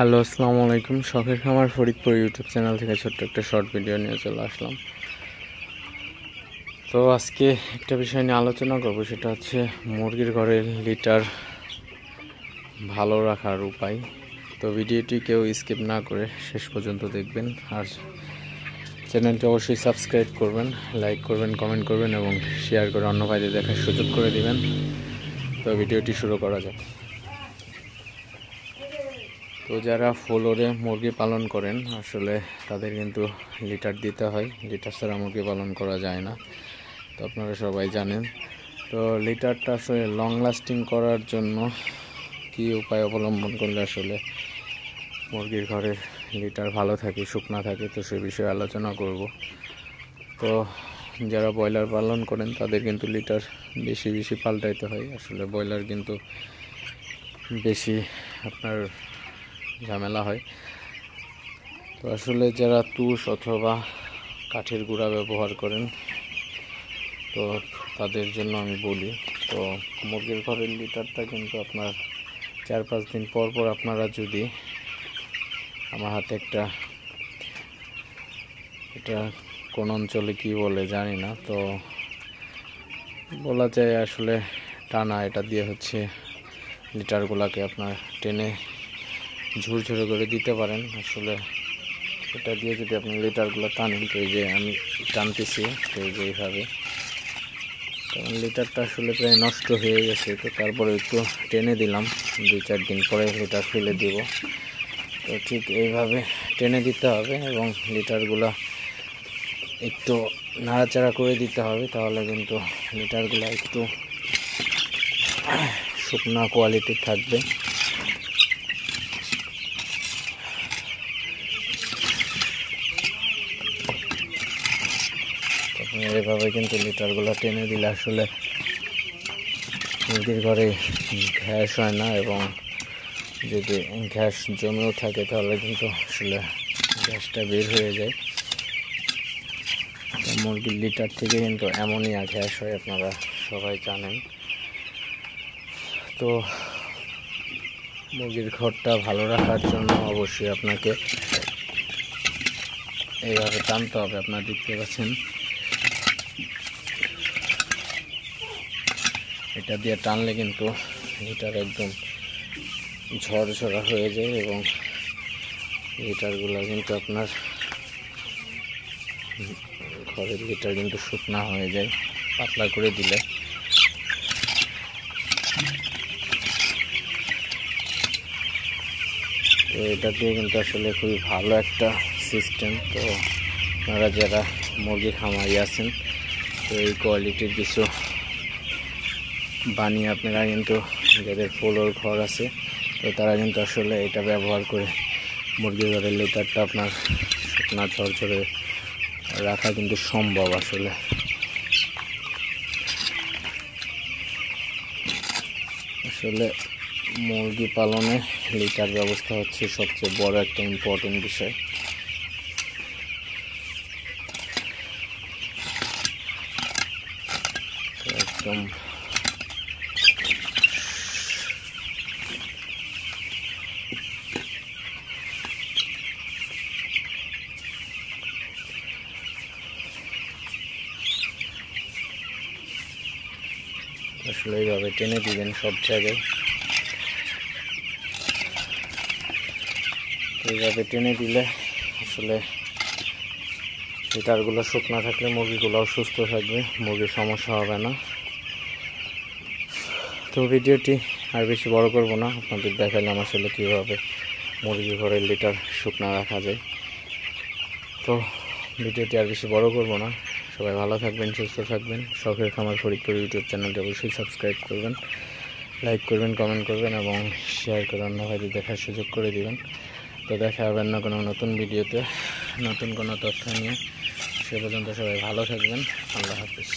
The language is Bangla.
হ্যালো, আসসালামু আলাইকুম। শখের খামার ফরিদপুর ইউটিউব চ্যানেল থেকে ছোট্ট একটা শর্ট ভিডিও নিয়ে চলে আসলাম। তো আজকে একটা বিষয় নিয়ে আলোচনা করব, সেটা হচ্ছে মুরগির ঘরের লিটার ভালো রাখার উপায়। তো ভিডিওটি কেউ স্কিপ না করে শেষ পর্যন্ত দেখবেন, আর চ্যানেলটি অবশ্যই সাবস্ক্রাইব করবেন, লাইক করবেন, কমেন্ট করবেন এবং শেয়ার করে অন্য ভাইদের দেখার সুযোগ করে দিবেন। তো ভিডিওটি শুরু করা যাক। তো যারা ফ্লোরে মুরগি পালন করেন, আসলে তাদের কিন্তু লিটার দিতে হয়। লিটার ছাড়া মুরগি পালন করা যায় না, তো আপনারা সবাই জানেন। তো লিটারটা আসলে লং লাস্টিং করার জন্য কি উপায় অবলম্বন করলে আসলে মুরগির ঘরের লিটার ভালো থাকে, শুকনা থাকে, তো সে বিষয়ে আলোচনা করব। তো যারা ব্রয়লার পালন করেন তাদের কিন্তু লিটার বেশি বেশি পাল্টাইতে হয়। আসলে ব্রয়লার কিন্তু বেশি আপনার ঝামেলা হয়। তো আসলে যারা তুষ অথবা কাঠের গুঁড়া ব্যবহার করেন, তো তাদের জন্য আমি বলি, তো মুরগির ঘরের লিটারটা কিন্তু আপনার 4-5 দিন পর পর আপনারা যদি, আমার হাতে একটা, এটা কোন অঞ্চলে কি বলে জানি না, তো বলা যায় আসলে টানা, এটা দিয়ে হচ্ছে লিটারগুলোকে আপনার টেনে ঝুরঝুরে করে দিতে পারেন। আসলে এটা দিয়ে যদি আপনি লিটারগুলো টানেন, তো এই যে আমি টানতেছি, তো এই যে এইভাবে, কারণ লিটারটা আসলে প্রায় নষ্ট হয়ে গেছে, তো তারপরে একটু টেনে দিলাম, 2-4 দিন পরে লিটার ফেলে দিব। তো ঠিক এইভাবে টেনে দিতে হবে এবং লিটারগুলো একটু নাড়াচাড়া করে দিতে হবে, তাহলে কিন্তু লিটারগুলো একটু শুকনা কোয়ালিটির থাকবে। তখন এইভাবে কিন্তু লিটারগুলো টেনে দিলে আসলে মুরগির ঘরে গ্যাস হয় না, এবং যদি গ্যাস জমেও থাকে তাহলে কিন্তু আসলে গ্যাসটা বের হয়ে যায়। তো মুরগির লিটার থেকে কিন্তু অ্যামোনিয়া গ্যাস হয়, আপনারা সবাই জানেন। তো মুরগির ঘরটা ভালো রাখার জন্য অবশ্যই আপনাকে এইভাবে টানতে হবে। আপনারা দেখতে পাচ্ছেন, এটা দিয়ে টানলে কিন্তু লিটার একদম ঝরঝরা হয়ে যায় এবং লিটারগুলো কিন্তু আপনার ঘরের লিটার কিন্তু শুকনা হয়ে যায় পাতলা করে দিলে। তো এটা দিয়ে কিন্তু আসলে খুবই ভালো একটা সিস্টেম। তো আপনারা যারা মুরগি খামারি আছেন, তো এই কোয়ালিটির কিছু বানিয়ে আপনারা কিন্তু, যাদের ফ্লোর ঘর আছে, তো তারা কিন্তু আসলে এটা ব্যবহার করে মুরগির ঘরের লিটারটা আপনার শুকনা ঝরঝরে রাখা কিন্তু সম্ভব। আসলে মুরগি পালনে লিটার ব্যবস্থা হচ্ছে সবচেয়ে বড় একটা ইম্পর্টেন্ট বিষয়। একদম আসলে এইভাবে টেনে দিবেন সব জায়গায়। এইভাবে টেনে দিলে আসলে লিটারগুলো শুকনা থাকলে মুরগিগুলোও সুস্থ থাকবে, মুরগির সমস্যা হবে না। তো ভিডিওটি আর বেশি বড় করব না, আপনাদের দেখালাম আসলে কীভাবে মুরগি ঘরের লিটার শুকনা রাখা যায়। তো ভিডিওটি আর বেশি বড় করব না, সবাই ভালো থাকবেন, সুস্থ থাকবেন। শখের খামার ফরিদপুর ইউটিউব চ্যানেলটি অবশ্যই সাবস্ক্রাইব করবেন, লাইক করবেন, কমেন্ট করবেন এবং শেয়ার করে অন্য ভাইদের দেখার সুযোগ করে দিবেন। তো দেখা হবে না কোনো নতুন ভিডিওতে, নতুন কোনো তথ্য নিয়ে। সে পর্যন্ত সবাই ভালো থাকবেন। আল্লাহ হাফিজ।